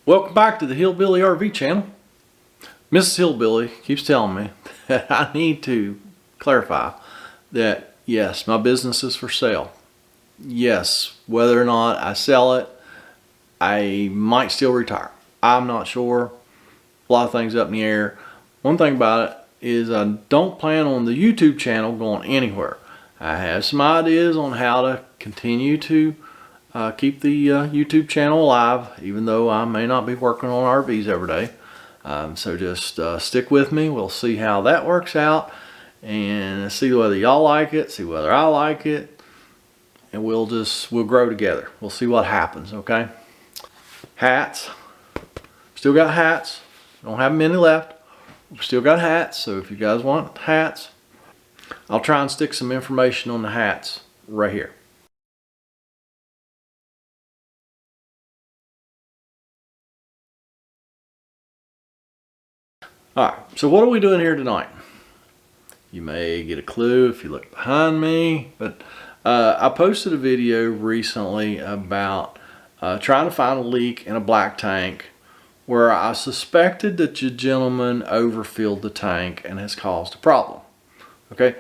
Welcome back to the Hillbilly RV channel. Mrs. Hillbilly keeps telling me that I need to clarify that yes, my business is for sale. Yes, whether or not I sell it, I might still retire. I'm not sure. A lot of things up in the air. One thing about it is I don't plan on the YouTube channel going anywhere. I have some ideas on how to continue to keep the YouTube channel alive, even though I may not be working on RVs every day. So just stick with me. We'll see how that works out and see whether y'all like it, see whether I like it, and we'll grow together. We'll see what happens, okay? Hats. Still got hats. Don't have many left. We still got hats, so if you guys want hats, I'll try and stick some information on the hats right here. Alright, so what are we doing here tonight? You may get a clue if you look behind me, but I posted a video recently about trying to find a leak in a black tank where I suspected that the gentleman overfilled the tank and has caused a problem. Okay,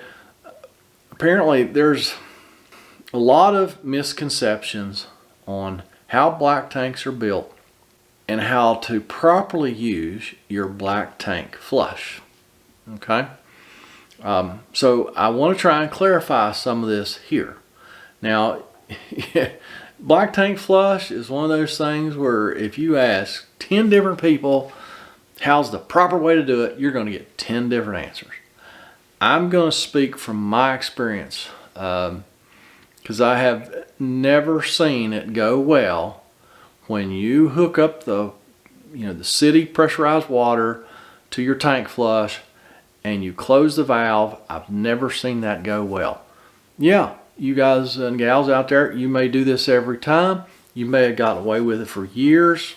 apparently there's a lot of misconceptions on how black tanks are built and how to properly use your black tank flush. Okay, so I want to try and clarify some of this here. Now, black tank flush is one of those things where if you ask 10 different people how's the proper way to do it, you're going to get 10 different answers. I'm going to speak from my experience because I have never seen it go well when you hook up the city pressurized water to your tank flush and you close the valve. I've never seen that go well. Yeah, you guys and gals out there, you may do this every time. You may have gotten away with it for years.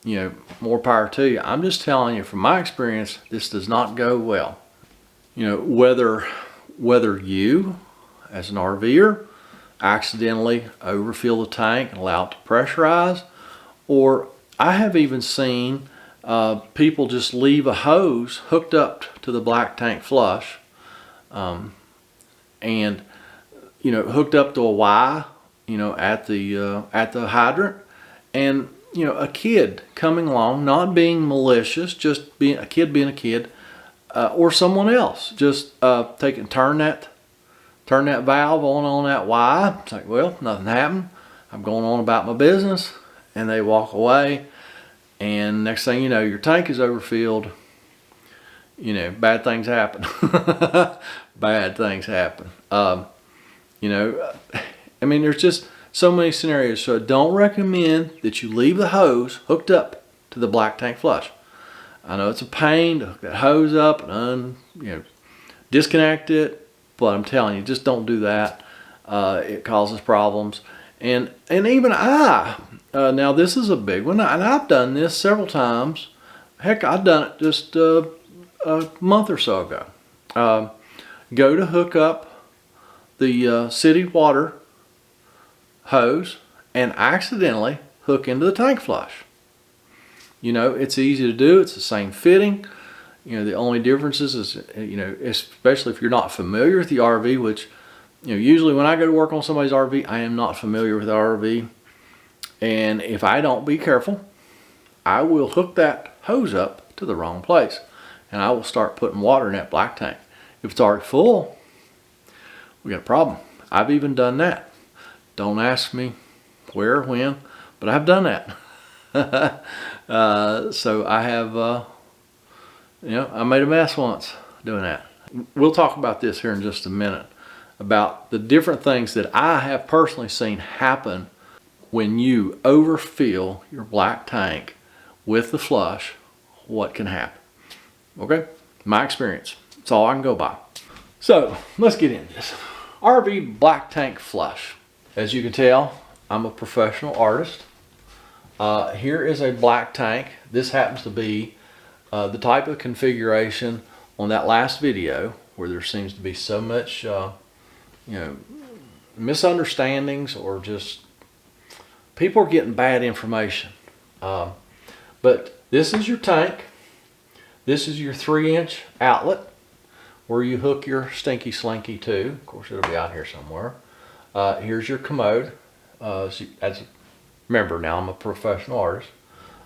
More power to you. I'm just telling you from my experience, this does not go well. Whether you as an RVer accidentally overfill the tank and allow it to pressurize, or I have even seen people just leave a hose hooked up to the black tank flush and hooked up to a Y at the hydrant, and a kid coming along, not being malicious, just being a kid, or someone else just turn that valve on that Y. It's like, well, nothing happened. I'm going on about my business, and they walk away, and next thing you know, your tank is overfilled. Bad things happen. Bad things happen. I mean, there's just so many scenarios. So I don't recommend that you leave the hose hooked up to the black tank flush. I know it's a pain to hook that hose up and disconnect it, but I'm telling you, just don't do that. It causes problems. And even now this is a big one, and I've done this several times. Heck, I've done it just a month or so ago. Go to hook up the city water hose and accidentally hook into the tank flush. It's easy to do. It's the same fitting. The only difference is especially if you're not familiar with the RV, which usually when I go to work on somebody's RV, I am not familiar with the RV, and if I don't be careful, I will hook that hose up to the wrong place, and I will start putting water in that black tank. If it's already full, we got a problem. I've even done that. Don't ask me where or when, but I've done that. So I have, I made a mess once doing that. We'll talk about this here in just a minute, about the different things that I have personally seen happen when you overfill your black tank with the flush. What can happen? Okay, my experience. That's all I can go by. So let's get into this. RV black tank flush. As you can tell, I'm a professional artist. Here is a black tank. This happens to be the type of configuration on that last video where there seems to be so much misunderstandings, or just people are getting bad information. But this is your tank. This is your 3-inch outlet where you hook your stinky slinky to. Of course, it'll be out here somewhere. Here's your commode. Remember, now I'm a professional artist.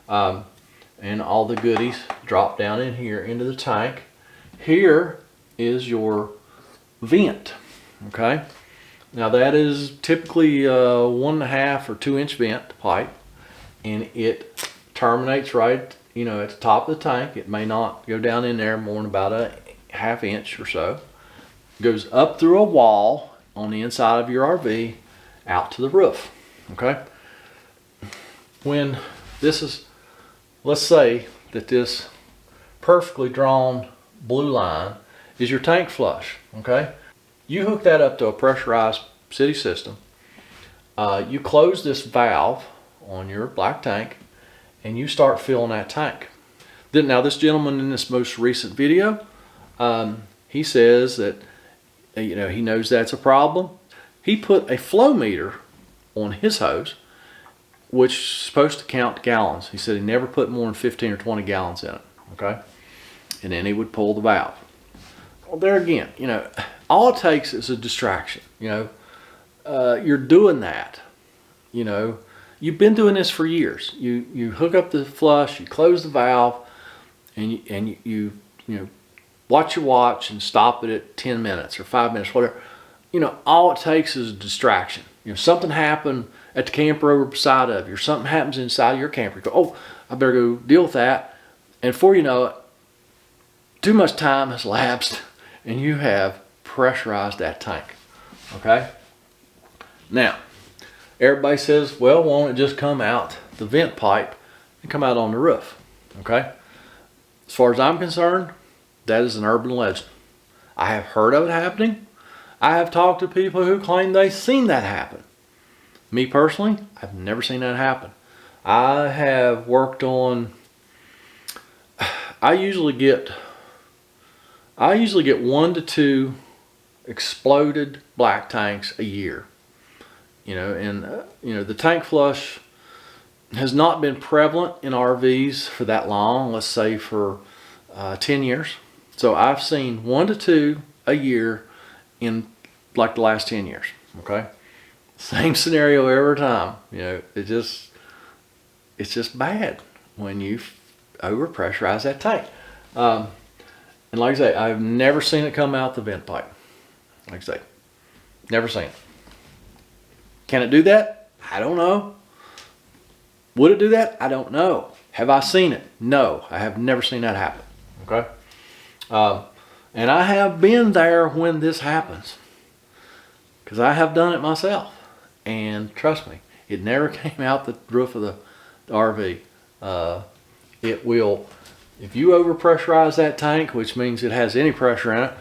And all the goodies drop down in here into the tank. Here is your vent. Okay. Now that is typically 1.5 or 2-inch vent pipe, and it terminates right, you know, at the top of the tank. It may not go down in there more than about a 1/2 inch or so. It goes up through a wall on the inside of your RV out to the roof. Okay. When this is, let's say that this perfectly drawn blue line is your tank flush. Okay. You hook that up to a pressurized city system. You close this valve on your black tank and you start filling that tank. Now this gentleman in this most recent video, he says that, you know, he knows that's a problem. He put a flow meter on his hose, which is supposed to count gallons. He said he never put more than 15 or 20 gallons in it. Okay. And then he would pull the valve. Well, there again, you know, all it takes is a distraction. You know, you're doing that. You know, you've been doing this for years. You hook up the flush, you close the valve, and you know, watch your watch and stop it at 10 minutes or 5 minutes, whatever. You know, all it takes is a distraction. You know, something happened at the camper over beside of you, or something happens inside your camper. You go, oh, I better go deal with that. And before you know it, too much time has lapsed, and you have pressurized that tank. Okay. Now, everybody says, well, won't it just come out the vent pipe and come out on the roof? Okay. As far as I'm concerned, that is an urban legend. I have heard of it happening. I have talked to people who claim they've seen that happen. Me personally, I've never seen that happen. I have worked on, I usually get 1 to 2 exploded black tanks a year. You know, and you know, the tank flush has not been prevalent in RVs for that long, let's say for 10 years. So I've seen 1 to 2 a year in like the last 10 years. Okay. Same scenario every time. You know, it's just bad when you over pressurize that tank. And like I say, I've never seen it come out the vent pipe. Like I say, never seen it. Can it do that? I don't know. Would it do that? I don't know. Have I seen it? No, I have never seen that happen. Okay. And I have been there when this happens, because I have done it myself. And trust me, it never came out the roof of the RV. It will, if you overpressurize that tank, which means it has any pressure in it,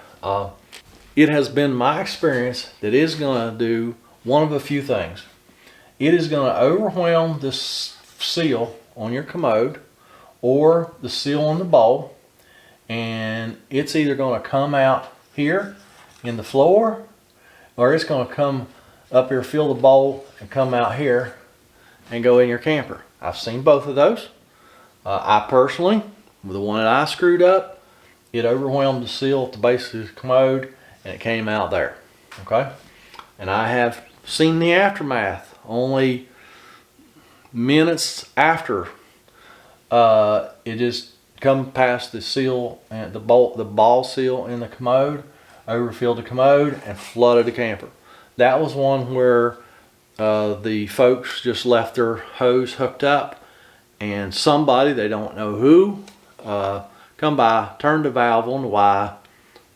it has been my experience that it's going to do one of a few things. It is going to overwhelm this seal on your commode or the seal on the bowl, and it's either going to come out here in the floor, or it's going to come up here, fill the bowl, and come out here and go in your camper. I've seen both of those. I personally, with the one that I screwed up, it overwhelmed the seal at the base of the commode and it came out there. Okay. And I have seen the aftermath only minutes after it just come past the seal and the ball seal in the commode, overfilled the commode and flooded the camper. That was one where the folks just left their hose hooked up, and somebody, they don't know who, come by, turned the valve on the Y,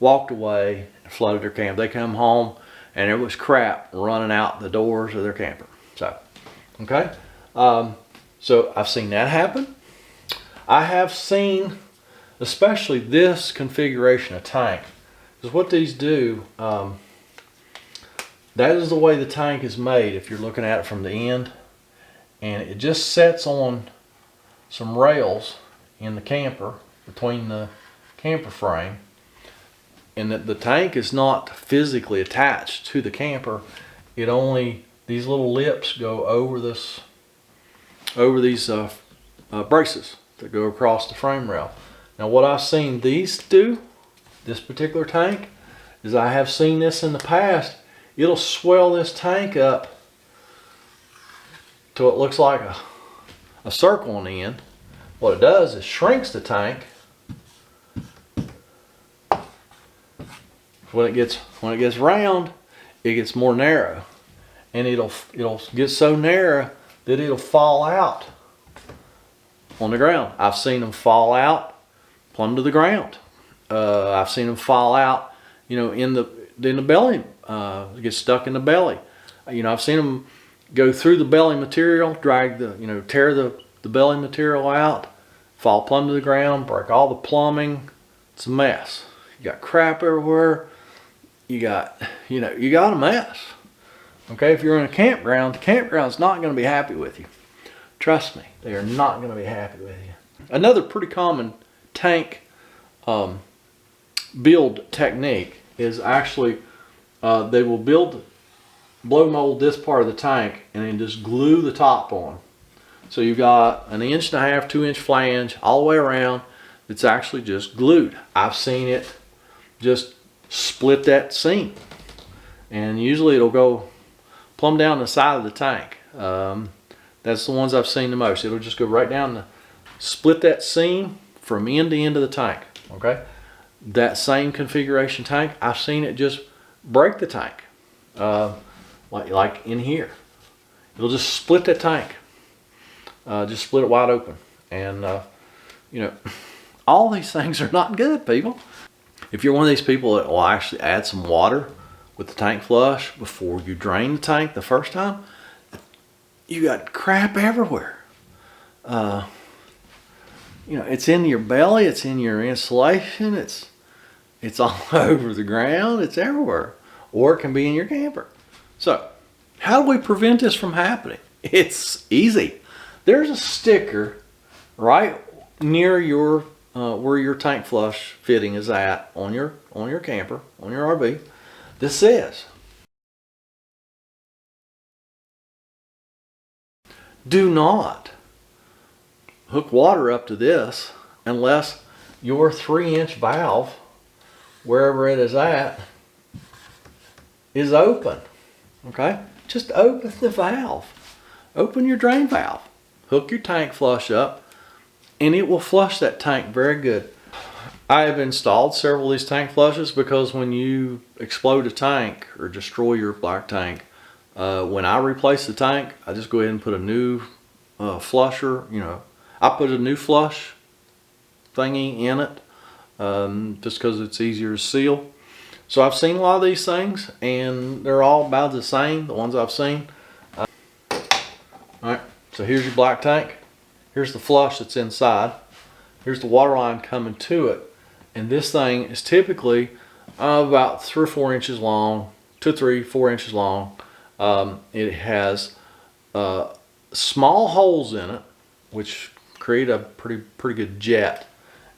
walked away, and flooded their camper. They come home and there was crap running out the doors of their camper. So, okay. So I've seen that happen. I have seen, especially this configuration of tank, because what these do, that is the way the tank is made if you're looking at it from the end, and it just sets on some rails in the camper between the camper frame, and that the tank is not physically attached to the camper. It only, these little lips go over this, over these braces that go across the frame rail. Now what I've seen these do, this particular tank, is I have seen this in the past. It'll swell this tank up till it looks like a circle on the end. What it does is shrinks the tank. When it gets round, it gets more narrow, and it'll get so narrow that it'll fall out on the ground. I've seen them fall out plumb to the ground. I've seen them fall out, you know, in the belly, get stuck in the belly. You know, I've seen them go through the belly material, drag the, you know, tear the belly material out, fall plumb to the ground, break all the plumbing. It's a mess. You got crap everywhere. You got a mess. Okay, if you're in a campground, the campground's not going to be happy with you. Trust me, they are not going to be happy with you. Another pretty common tank build technique is actually they will blow mold this part of the tank and then just glue the top on. So you've got an 1.5 2 inch flange all the way around. It's actually just glued. I've seen it just split that seam, and usually it'll go plumb down the side of the tank. That's the ones I've seen the most. It'll just go right down split that seam from end to end of the tank. Okay, that same configuration tank, I've seen it just break the tank, like in here. It'll just split that tank, just split it wide open. And you know, all these things are not good, people. If you're one of these people that will actually add some water with the tank flush before you drain the tank the first time, you got crap everywhere. You know, it's in your belly, it's in your insulation, it's all over the ground, it's everywhere. Or it can be in your camper. So, how do we prevent this from happening? It's easy. There's a sticker right near your where your tank flush fitting is at on your camper, on your RV. This says, do not hook water up to this unless your 3-inch valve, wherever it is at, is open. Okay, just open the valve, open your drain valve, hook your tank flush up, and it will flush that tank very good. I have installed several of these tank flushes because when you explode a tank or destroy your black tank, when I replace the tank, I just go ahead and put a new flusher. You know, I put a new flush thingy in it just because it's easier to seal. So I've seen a lot of these things, and they're all about the same, the ones I've seen. All right, so here's your black tank. Here's the flush that's inside. Here's the water line coming to it. And this thing is typically about 3 or 4 inches long, 2, 3, 4 inches long. It has small holes in it, which create a pretty good jet.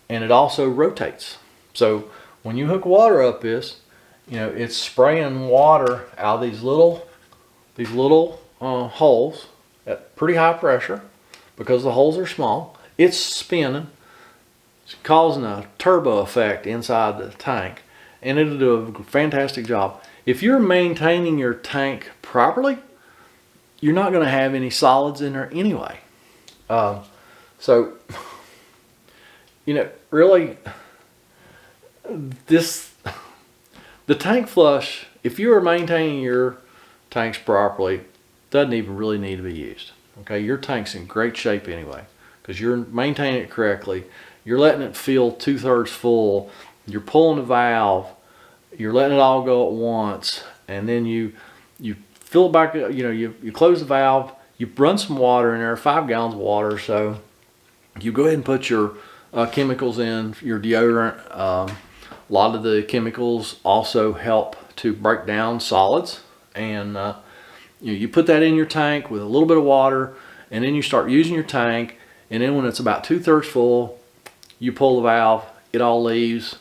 And it also rotates. So when you hook water up this, you know, it's spraying water out of these little holes at pretty high pressure. Because the holes are small, it's spinning, it's causing a turbo effect inside the tank, and it'll do a fantastic job. If you're maintaining your tank properly, you're not going to have any solids in there anyway. So, you know, really, the tank flush, if you are maintaining your tanks properly, doesn't even really need to be used. Okay, your tank's in great shape anyway because you're maintaining it correctly. You're letting it fill 2/3 full. You're pulling the valve. You're letting it all go at once, and then you fill it back. You know, you close the valve. You run some water in there, 5 gallons of water or so. You go ahead and put your chemicals in, your deodorant. A lot of the chemicals also help to break down solids, and you put that in your tank with a little bit of water, and then you start using your tank, and then when it's about 2/3 full, you pull the valve, it all leaves,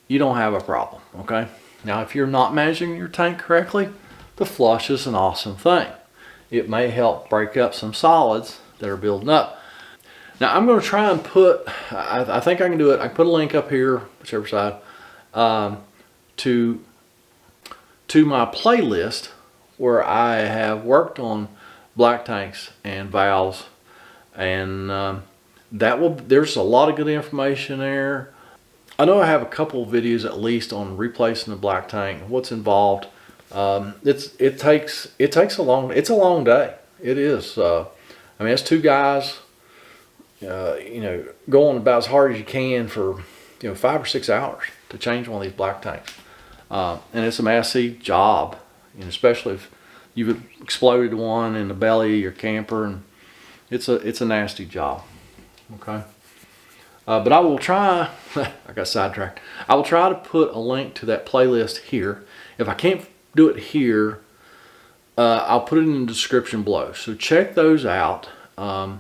you don't have a problem. Okay, now if you're not managing your tank correctly, the flush is an awesome thing. It may help break up some solids that are building up. Now I'm going to try and put, I think I can do it. I can put a link up here, whichever side, to my playlist where I have worked on black tanks and valves, and there's a lot of good information there. I know I have a couple of videos at least on replacing the black tank, what's involved. It takes a long day. It is. I mean, it's two guys, going about as hard as you can for 5 or 6 hours to change one of these black tanks, and it's a massive job, especially if you've exploded one in the belly of your camper, and it's a nasty job. Okay. But I will try, I got sidetracked. I will try to put a link to that playlist here. If I can't do it here, I'll put it in the description below. So check those out. And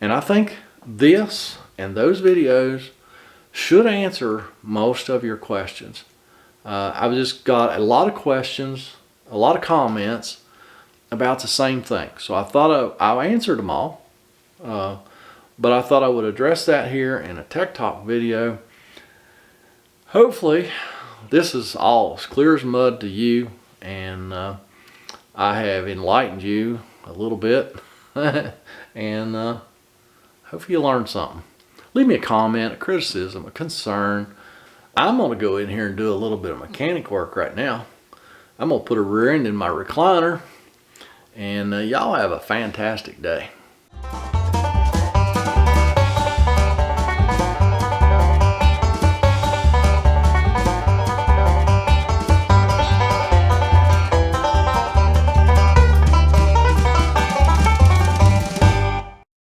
I think this and those videos should answer most of your questions. I've just got a lot of questions, a lot of comments about the same thing. So I thought I answered them all. But I thought I would address that here in a Tech Talk video. Hopefully this is all as clear as mud to you, and I have enlightened you a little bit and hopefully you learned something. Leave me a comment, a criticism, a concern. I'm going to go in here and do a little bit of mechanic work right now. I'm going to put a rear end in my recliner, and y'all have a fantastic day.